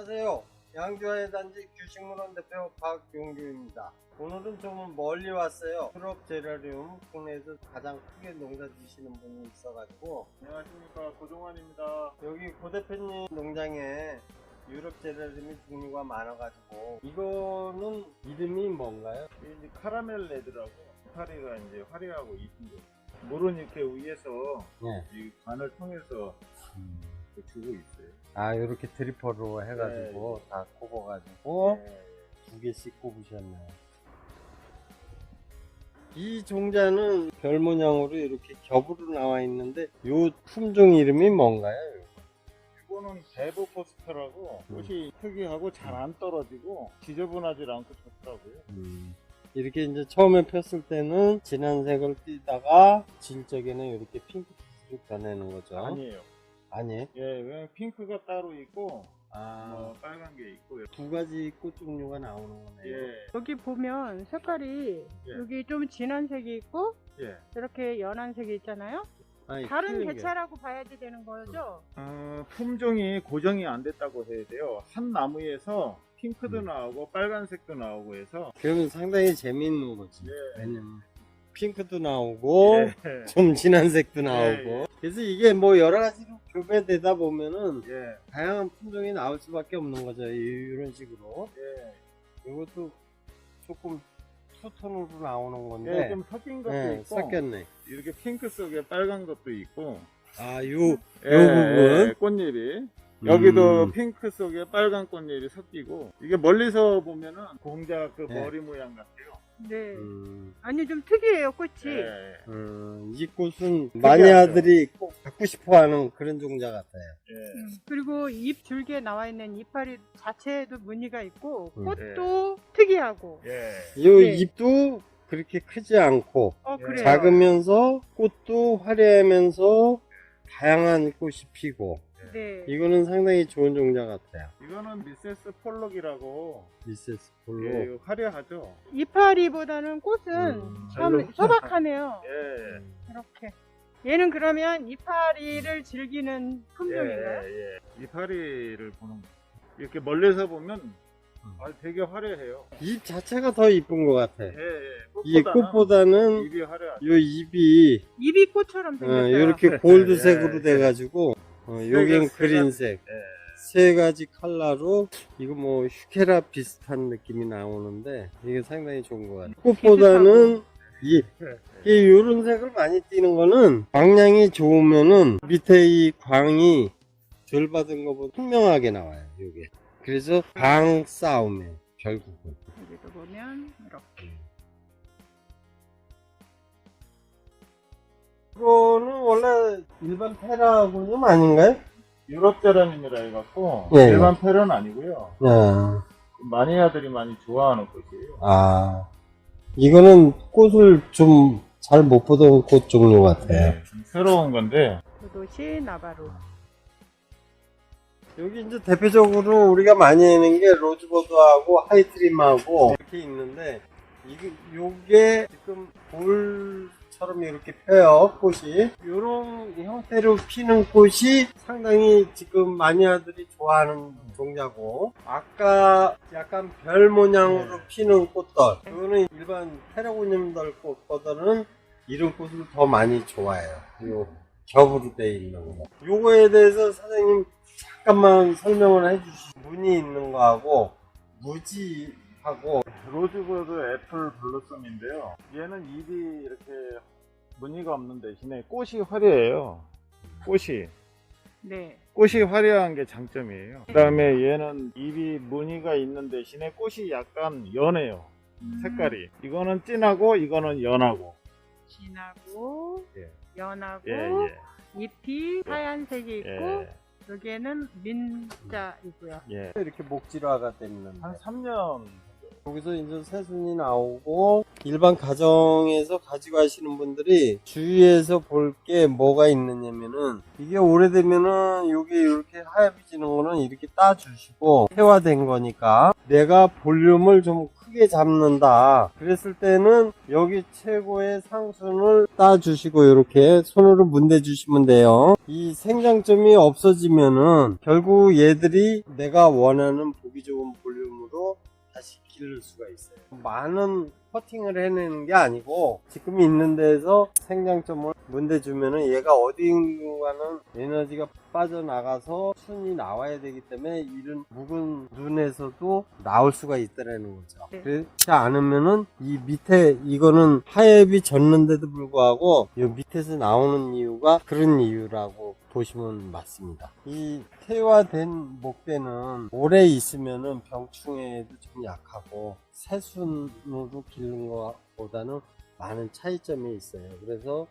안녕하세요. 양주화의 단지 규식문원 대표 박용규입니다. 오늘은 좀 멀리 왔어요. 유럽 제라리움 국내에서 가장 크게 농사 지시는 분이 있어가지고. 안녕하십니까, 고종환입니다. 여기 고 대표님 농장에 유럽 제라리움이 종류가 많아가지고. 이거는 이름이 뭔가요? 이게 이제 카라멜 레드라고 이파리가 이제 화려하고 이쁜 거. 물은 이렇게 위에서 네. 이 관을 통해서 주고 있어요. 아, 이렇게 드리퍼로 해가지고 다 꼽아가지고 두 개씩 꼽으셨네요. 이 종자는 별 모양으로 이렇게 겹으로 나와 있는데 요 품종 이름이 뭔가요? 이거는 대부 포스터라고 꽃이 특이하고 잘 안 떨어지고 지저분하지 않고 좋더라고요. 이렇게 이제 처음에 폈을 때는 진한 색을 띠다가 질 적에는 이렇게 핑크빛으로 변하는 거죠. 아니에요. 아니에요? 예, 왜냐면 핑크가 따로 있고 아, 빨간 게 있고요. 두 가지 꽃 종류가 나오는 거네요. 예, 여기 보면 색깔이 예. 여기 좀 진한 색이 있고 예. 이렇게 연한 색이 있잖아요. 아니, 다른 키우는 게. 개체라고 봐야지 되는 거죠. 품종이 고정이 안 됐다고 해야 돼요. 한 나무에서 핑크도 나오고 빨간색도 나오고 해서. 그러면 상당히 재미있는 거지. 예. 왜냐면 핑크도 나오고 예. 좀 진한 색도 나오고 예. 그래서 이게 뭐 여러 가지로 교배되다 보면은 예. 다양한 품종이 나올 수밖에 없는 거죠. 이런 식으로. 예. 이것도 조금 투톤으로 나오는 건데 예, 좀 섞인 것도 네, 있고 섞였네. 이렇게 핑크 속에 빨간 것도 있고 아, 요 예, 부분? 예, 꽃잎이 여기도 음. 핑크 속에 빨간 꽃잎이 섞이고 이게 멀리서 보면은 공작 그 네. 머리 모양 같아요. 네. 음, 아니 좀 특이해요 꽃이. 예, 이 꽃은 마니아들이 꼭 갖고 싶어하는 그런 종자 같아요. 예. 그리고 잎 줄기에 나와 있는 이파리 자체에도 무늬가 있고 음. 꽃도 특이하고. 예. 이 네. 잎도 그렇게 크지 않고 그래요. 작으면서 꽃도 화려하면서 다양한 꽃이 피고 네. 이거는 상당히 좋은 종자 같아요. 이거는 미세스 폴록이라고 미세스 폴로. 예, 이거 화려하죠. 이파리보다는 꽃은 참 소박하네요. 예. 이렇게. 얘는 그러면 이파리를 즐기는 품종인가요? 예, 예. 이파리를 보는 거. 이렇게 멀리서 보면 되게 화려해요. 잎 자체가 더 이쁜 것 같아. 예, 예. 이 꽃보다는 잎이 화려하죠. 요 잎이 잎이 꽃처럼 생겼어요. 이렇게 골드색으로 예, 돼가지고 여긴 그린색 세 가지 컬러로 이거 뭐 휴케라 비슷한 느낌이 나오는데 이게 상당히 좋은 것 같아요. 꽃보다는 잎 이런 색을 많이 띠는 거는 광량이 좋으면은 밑에 이 광이 덜 받은 것보다 투명하게 나와요. 요게 그래서 방 싸움에 결국은 여기도 보면 이렇게. 이거는 원래 일반 페라고는 아닌가요? 유럽 제라늄이라 해갖고 예. 일반 페런 아니고요. 마니아들이 많이 좋아하는 꽃이에요. 아, 이거는 꽃을 좀 잘 못 보던 꽃 종류 같아요. 좀 새로운 건데 도도시 나바로. 여기 이제 대표적으로 우리가 많이 하는 게 로즈버드하고 하이트림하고 이렇게 있는데 요게 지금 볼처럼 이렇게 펴요, 꽃이. 요런 형태로 피는 꽃이 상당히 지금 마니아들이 좋아하는 종자고, 아까 약간 별 모양으로 피는 꽃들, 그거는 일반 페라고늄들 꽃보다는 이런 꽃을 더 많이 좋아해요. 요 겹으로 돼 있는 거. 요거에 대해서 사장님 잠깐만 설명을 해주시죠. 무늬 있는 거하고 무지하고. 로즈버드 애플 블루썸인데요. 얘는 잎이 이렇게 무늬가 없는 대신에 꽃이 화려해요. 네. 꽃이 화려한 게 장점이에요. 그 다음에 얘는 잎이 무늬가 있는 대신에 꽃이 약간 연해요. 색깔이. 이거는 진하고 이거는 연하고. 진하고 예. 연하고 예, 예. 잎이 하얀색이 있고 예. 여기에는 민자이고요. 예. 이렇게 목질화가 됐는데 한 3년. 거기서 이제 새순이 나오고 일반 가정에서 가지고 하시는 분들이 주위에서 볼 게 뭐가 있느냐면은 이게 오래되면은 요게 이렇게 하얘지는 거는 이렇게 따주시고 태화된 거니까 내가 볼륨을 좀 크게 크게 잡는다 그랬을 때는 여기 최고의 상순을 따주시고 이렇게 손으로 문대 주시면 돼요. 이 생장점이 없어지면은 결국 얘들이 내가 원하는 보기 좋은 볼륨으로 다시 기를 수가 있어요. 많은 커팅을 해내는 게 아니고 지금 있는 데에서 생장점을 문대주면은 얘가 어딘가는 에너지가 빠져나가서 순이 나와야 되기 때문에 이런 묵은 눈에서도 나올 수가 있다라는 거죠. 네. 그렇지 않으면은 이 밑에 이거는 하엽이 졌는데도 불구하고 이 밑에서 나오는 이유가 그런 이유라고 보시면 맞습니다. 이 태화된 목대는 오래 있으면은 병충해에도 좀 약하고 새순으로 기른 것보다는 많은 차이점이 있어요. 그래서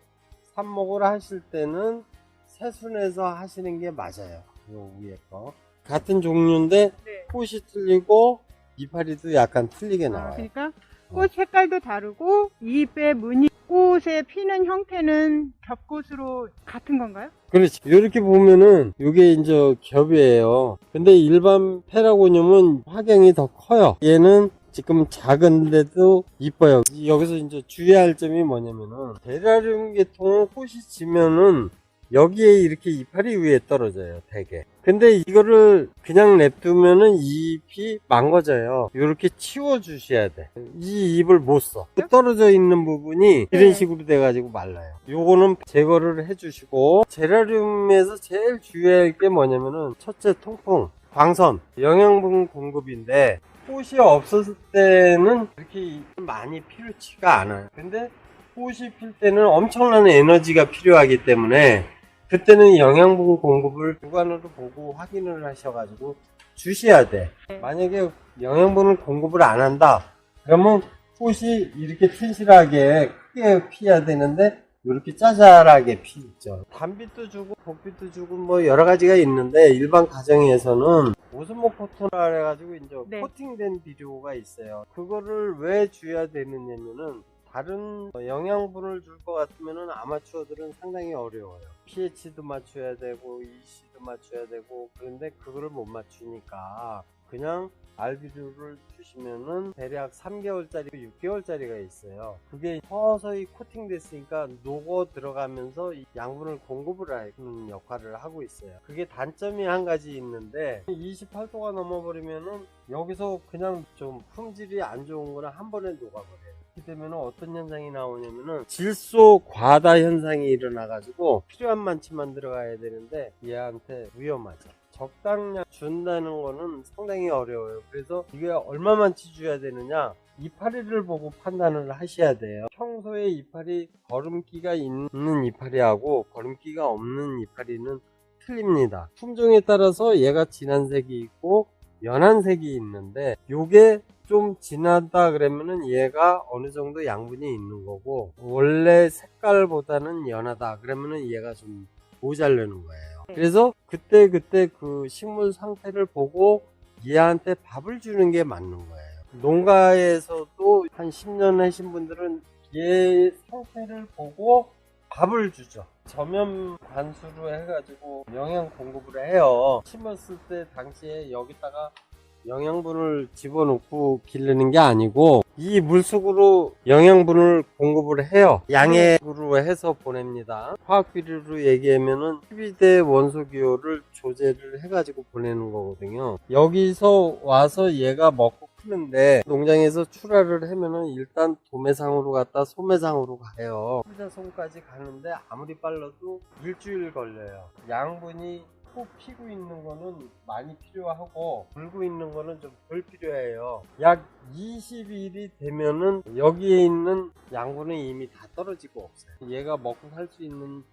삽목을 하실 때는 새순에서 하시는 게 맞아요. 요 위에 거 같은 종류인데 네. 꽃이 틀리고 이파리도 약간 틀리게 나와요. 그러니까 꽃 색깔도 다르고 잎의 무늬, 꽃의 피는 형태는 겹꽃으로 같은 건가요? 그렇지. 이렇게 보면은 이게 이제 겹이에요. 근데 일반 페라고늄은 화경이 더 커요. 얘는 지금 작은데도 이뻐요. 여기서 이제 주의할 점이 뭐냐면은 베라늄 계통은 꽃이 지면은 여기에 이렇게 이파리 위에 떨어져요, 대개. 근데 이거를 그냥 냅두면은 잎이 망가져요. 이렇게 치워 주셔야 돼. 이 잎을 못 써. 떨어져 있는 부분이 이런 식으로 돼가지고 말라요. 요거는 제거를 해주시고, 제라늄에서 제일 주의할 게 뭐냐면은 첫째 통풍, 광선, 영양분 공급인데 꽃이 없었을 때는 그렇게 많이 필요치가 않아요. 근데 꽃이 필 때는 엄청난 에너지가 필요하기 때문에 그때는 영양분 공급을 주관으로 보고 확인을 하셔가지고 주셔야 돼. 만약에 영양분을 공급을 안 한다 그러면 꽃이 이렇게 튼실하게 크게 피어야 되는데 이렇게 짜잘하게 피죠. 단빛도 주고 복빛도 주고 뭐 여러 가지가 있는데 일반 가정에서는 오스모 코토라 해가지고 이제 네. 코팅된 비료가 있어요. 그거를 왜 줘야 되느냐면은 다른 영양분을 줄 것 같으면은 아마추어들은 상당히 어려워요. pH도 맞춰야 되고 EC도 맞춰야 되고 그런데 그거를 못 맞추니까 그냥 알비료를 주시면은 대략 3개월짜리 6개월짜리가 있어요. 그게 서서히 코팅됐으니까 녹어 들어가면서 이 양분을 공급을 하는 역할을 하고 있어요. 그게 단점이 한 가지 있는데 28도가 넘어버리면은 여기서 그냥 좀 품질이 안 좋은 거는 한 번에 녹아버려요. 그렇게 되면 어떤 현상이 나오냐면은 질소 과다 현상이 일어나 가지고 필요한 만치만 들어가야 되는데 얘한테 위험하죠. 적당량 준다는 거는 상당히 어려워요. 그래서 이게 얼마만치 줘야 되느냐, 이파리를 보고 판단을 하셔야 돼요. 평소에 이파리 거름기가 있는 이파리하고 거름기가 없는 이파리는 틀립니다. 품종에 따라서 얘가 진한 색이 있고 연한 색이 있는데 요게 좀 진하다 그러면은 얘가 어느 정도 양분이 있는 거고 원래 색깔보다는 연하다 그러면은 얘가 좀 모자르는 거예요. 그래서 그때 그 식물 상태를 보고 얘한테 밥을 주는 게 맞는 거예요. 농가에서도 한 10년 하신 분들은 얘 상태를 보고 밥을 주죠. 저면 관수로 해가지고 영양 공급을 해요. 심었을 때 당시에 여기다가 영양분을 집어넣고 기르는 게 아니고 이 물속으로 영양분을 공급을 해요. 양액으로 해서 보냅니다. 화학비료로 얘기하면은 12대 원소기호를 조제를 해가지고 보내는 거거든요. 여기서 와서 얘가 먹고 크는데 농장에서 출하를 하면은 일단 도매상으로 갔다 소매상으로 가요. 소매상까지 가는데 아무리 빨라도 일주일 걸려요. 양분이 코 피고 있는 거는 많이 필요하고 물고 있는 거는 좀 덜 필요해요. 약 20일이 되면은 여기에 있는 양분은 이미 다 떨어지고 없어요. 얘가 먹고 살 수 있는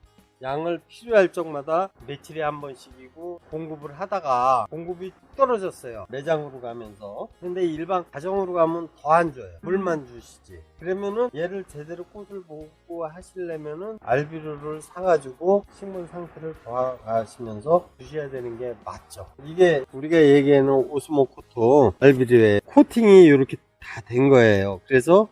양을 필요할 적마다 며칠에 한 번씩이고 공급을 하다가 공급이 떨어졌어요. 매장으로 가면서. 근데 일반 가정으로 가면 더 안 줘요. 물만 주시지. 그러면은 얘를 제대로 꽃을 보고 하시려면은 알비료를 사가지고 식물 상태를 봐가시면서 주셔야 되는 게 맞죠. 이게 우리가 얘기하는 오스모코토 알비료에 코팅이 이렇게 다 된 거예요. 그래서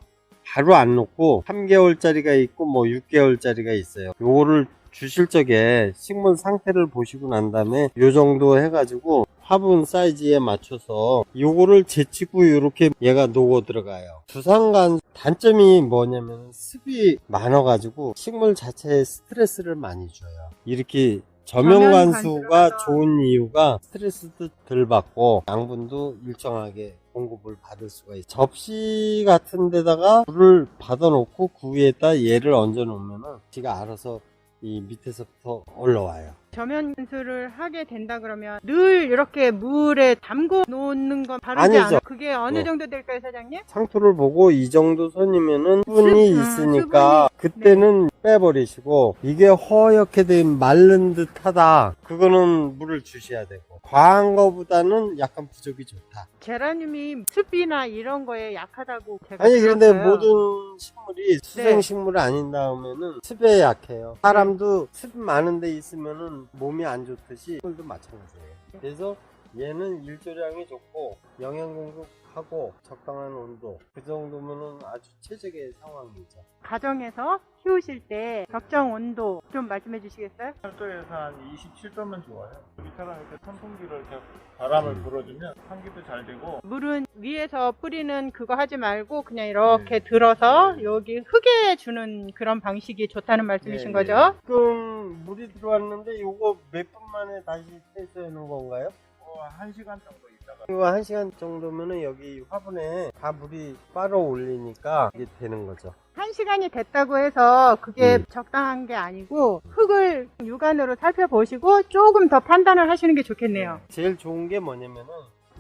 바로 안 놓고 3개월짜리가 있고 뭐 6개월짜리가 있어요. 요거를 주실 적에 식물 상태를 보시고 난 다음에 요 정도 해가지고 화분 사이즈에 맞춰서 요거를 제치고 이렇게 얘가 녹어 들어가요. 두산간 단점이 뭐냐면 습이 많아가지고 식물 자체에 스트레스를 많이 줘요. 이렇게 저면 관수가 들어가서. 좋은 이유가 스트레스도 덜 받고 양분도 일정하게 공급을 받을 수가 있어요. 접시 같은 데다가 물을 받아 놓고 그 위에다 얘를 얹어 놓으면은 지가 알아서 이 밑에서부터 올라와요. 저면 관수를 하게 된다 그러면 늘 이렇게 물에 담궈 놓는 건 바르지 아니죠. 않아요? 그게 어느 네. 정도 될까요, 사장님? 상토를 보고 이 정도 선이면은 수분이 있으니까 그때는 빼버리시고, 이게 허옇게 된 마른 듯하다, 그거는 물을 주셔야 되고, 과한 거보다는 약간 부족이 좋다. 제라늄이 습이나 이런 거에 약하다고 제가 아니 그런데 들었어요. 모든 식물이 수생식물이 아닌 다음에는 습에 약해요. 사람도 습 많은 데 있으면은 몸이 안 좋듯이 식물도 마찬가지예요. 그래서 얘는 일조량이 좋고 영양 공급하고 적당한 온도, 그 정도면은 아주 최적의 상황이죠. 가정에서 키우실 때 적정 온도 좀 말씀해 주시겠어요? 철도에서 한 27도면 좋아요. 우리처럼 이렇게 선풍기를 이렇게 바람을 불어주면 환기도 잘 되고. 물은 위에서 뿌리는 그거 하지 말고 그냥 이렇게 들어서 여기 흙에 주는 그런 방식이 좋다는 말씀이신 거죠? 지금 물이 들어왔는데 요거 몇 분 만에 다시 세수해 놓은 건가요? 1시간 정도 있다가. 이거 1시간 정도면은 여기 화분에 다 물이 빨아 올리니까 이게 되는 거죠. 1시간이 됐다고 해서 그게 적당한 게 아니고 흙을 육안으로 살펴보시고 조금 더 판단을 하시는 게 좋겠네요. 제일 좋은 게 뭐냐면은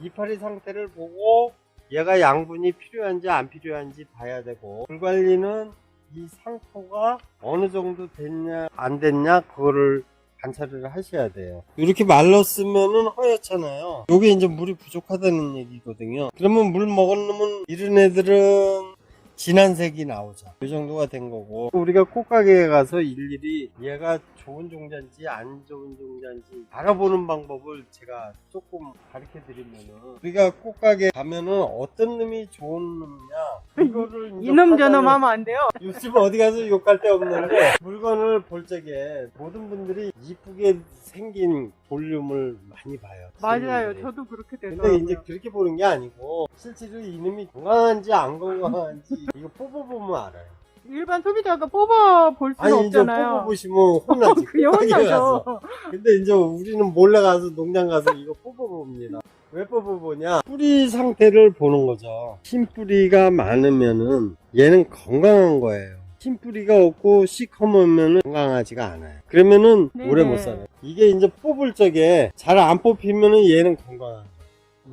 이파리 상태를 보고 얘가 양분이 필요한지 안 필요한지 봐야 되고, 물 관리는 이 상토가 어느 정도 됐냐 안 됐냐 그거를 관찰을 하셔야 돼요. 이렇게 말랐으면은 허옇잖아요. 요게 이제 물이 부족하다는 얘기거든요. 그러면 물 먹으려면 이런 애들은 진한 색이 나오죠. 이 정도가 된 거고, 우리가 꽃가게에 가서 일일이 얘가 좋은 종자인지 안 좋은 종자인지 알아보는 방법을 제가 조금 가르쳐 드리면은, 우리가 꽃가게 가면은 어떤 놈이 좋은 놈이냐 이거를 이제 이놈 저놈 판단을- 하면 안 돼요. 요즘 어디 가서 욕할 데 없는데, 물건을 볼 적에 모든 분들이 이쁘게 생긴 볼륨을 많이 봐요. 맞아요. 손님들이. 저도 그렇게 근데 되더라고요. 이제 그렇게 보는 게 아니고 실제로 이놈이 건강한지 안 건강한지 이거 뽑아보면 알아요. 일반 소비자가 뽑아 볼 수는 아니 이제 없잖아요. 뽑아보시면 혼나지. 그게 가게 혼나죠. 가서. 근데 이제 우리는 몰래 가서 농장 가서 이거 뽑아봅니다. 왜 뽑아보냐? 뿌리 상태를 보는 거죠. 흰 뿌리가 많으면은 얘는 건강한 거예요. 흰 뿌리가 없고 시커먼면은 건강하지가 않아요. 그러면은 네네. 오래 못 살아요. 이게 이제 뽑을 적에 잘 안 뽑히면은 얘는 건강한 거예요.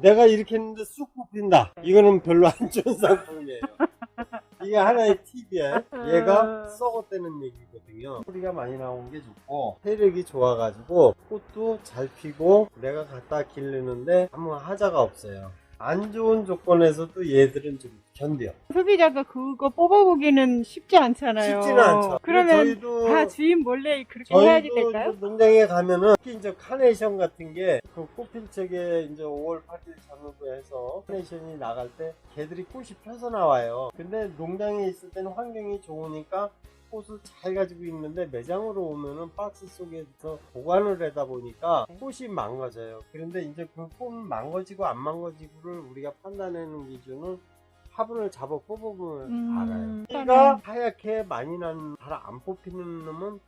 내가 이렇게 했는데 쑥 뽑힌다. 이거는 별로 안 좋은 상품이에요. 이게 하나의 팁이에요. 얘가 썩었다는 얘기거든요. 뿌리가 많이 나온 게 좋고 세력이 좋아가지고 꽃도 잘 피고 내가 갖다 기르는데 아무 하자가 없어요. 안 좋은 조건에서도 얘들은 좀 견뎌. 소비자가 그거 뽑아보기는 쉽지 않잖아요. 쉽지는 않죠. 그러면 저희도 다 주인 몰래 그렇게 해야지 저희도 될까요? 이제 농장에 가면은 특히 이제 카네이션 같은 게 그 꽃필 적에 이제 5월 8일 전후로 해서 카네이션이 나갈 때 걔들이 꽃이 펴서 나와요. 근데 농장에 있을 때는 환경이 좋으니까 꽃을 잘 가지고 있는데 매장으로 오면은 박스 속에서 보관을 하다 보니까 꽃이 망가져요. 그런데 이제 그 꽃 망가지고 안 망가지고를 우리가 판단하는 기준은 화분을 잡아 뽑아보면 알아요. 뿌리가 하얗게 많이 난 잘 안 뽑히는 놈은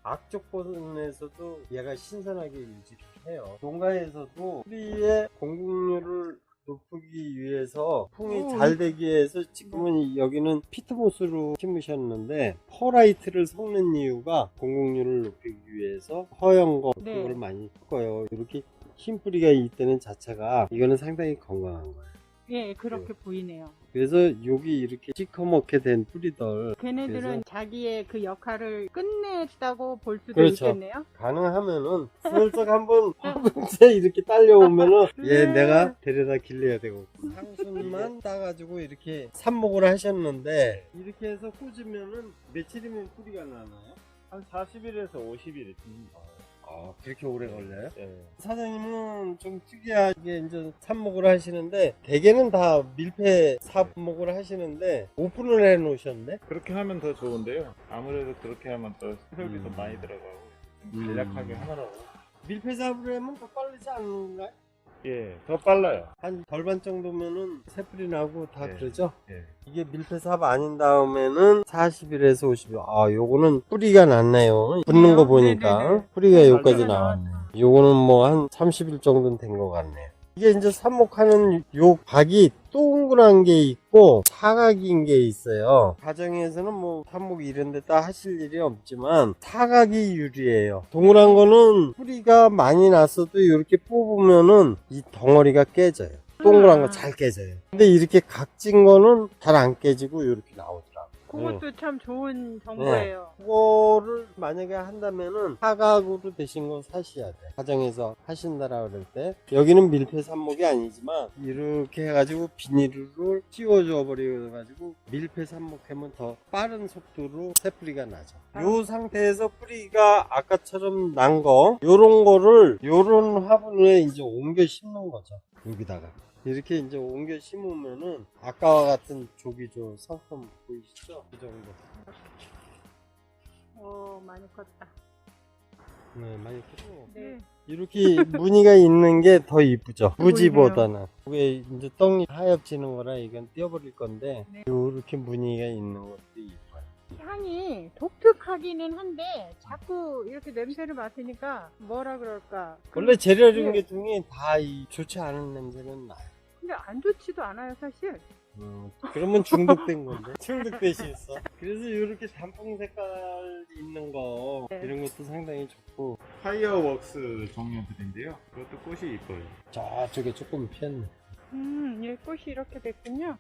악조건에서도 얘가 신선하게 유지를 해요. 농가에서도 뿌리의 공급률을 높이기 위해서 풍이 잘 되기 위해서 지금은 여기는 피트모스로 심으셨는데 퍼라이트를 섞는 이유가 공급률을 높이기 위해서 허연 거 네. 그걸 많이 섞어요. 이렇게 흰 뿌리가 있다는 자체가 이거는 상당히 건강한 거예요. 예, 그렇게 보이네요. 그래서 여기 이렇게 시커멓게 된 뿌리들 걔네들은 그래서- 자기의 그 역할을 끝냈다고 볼 수도 그렇죠. 있겠네요. 가능하면은 슬쩍 한번 화분째 이렇게 딸려오면은 얘 네. 내가 데려다 길러야 되고 상순만 따가지고 이렇게 삽목을 하셨는데 이렇게 해서 꽂으면은 며칠이면 뿌리가 나나요? 한 40일에서 50일. 아 그렇게 오래 걸려요? 네. 사장님은 좀 특이하게 이제 삽목을 하시는데 대개는 다 밀폐 삽목을 하시는데 오픈을 해 놓으셨네? 그렇게 하면 더 좋은데요. 아무래도 그렇게 하면 또 시설비도 많이 들어가고 좀 간략하게 하느라고. 밀폐 삽을 하면 더 빠르지 않나요? 예, 더 빨라요. 한 절반 정도면은 새뿌리 나고 다 네. 그러죠? 예. 이게 밀폐삽 아닌 다음에는 40일에서 50일. 아, 요거는 뿌리가 났네요. 붙는 거 보니까. 네네네. 뿌리가 여기까지 뿌리가 나왔네. 요거는 뭐 한 30일 정도는 된 것 같네요. 이게 이제 삽목하는 요 박이 동그란 게 있고 사각인 게 있어요. 가정에서는 뭐 삽목 이런 데다 하실 일이 없지만 사각이 유리해요. 동그란 거는 뿌리가 많이 났어도 이렇게 뽑으면은 이 덩어리가 깨져요. 동그란 거 잘 깨져요. 근데 이렇게 각진 거는 잘 안 깨지고 이렇게 나오더라고요. 그것도 참 좋은 정보예요. 그거를 만약에 한다면은 사각으로 되신 거 사셔야 돼. 가정에서 하신다라 그럴 때 여기는 밀폐 삽목이 아니지만 이렇게 해가지고 비닐을 씌워줘 버려가지고 밀폐 삽목하면 더 빠른 속도로 새뿌리가 나죠. 요 상태에서 뿌리가 아까처럼 난 거 요런 거를 요런 화분에 이제 옮겨 심는 거죠. 여기다가 이렇게 이제 옮겨 심으면은 아까와 같은 조기조 상품 보이시죠? 이 정도. 많이 컸다. 네, 많이 크고. 네. 이렇게 무늬가 있는 게 더 이쁘죠. 무지보다는. 이게 이제 떡잎 하엽지는 거라 이건 떼어버릴 건데 네. 이렇게 무늬가 있는 것도 이뻐요. 향이 독특하기는 한데 자꾸 이렇게 냄새를 맡으니까 뭐라 그럴까. 원래 재료린 네. 게 중에 다 이 좋지 않은 냄새는 나요. 근데 안 좋지도 않아요 사실. 그러면 중독된 건데. 중독되시겠어. 그래서 이렇게 단풍 색깔 있는 거 네. 이런 것도 상당히 좋고. 파이어웍스 종류들인데요. 그것도 꽃이 이뻐요. 저쪽에 조금 피었네. 이 꽃이 이렇게 됐군요.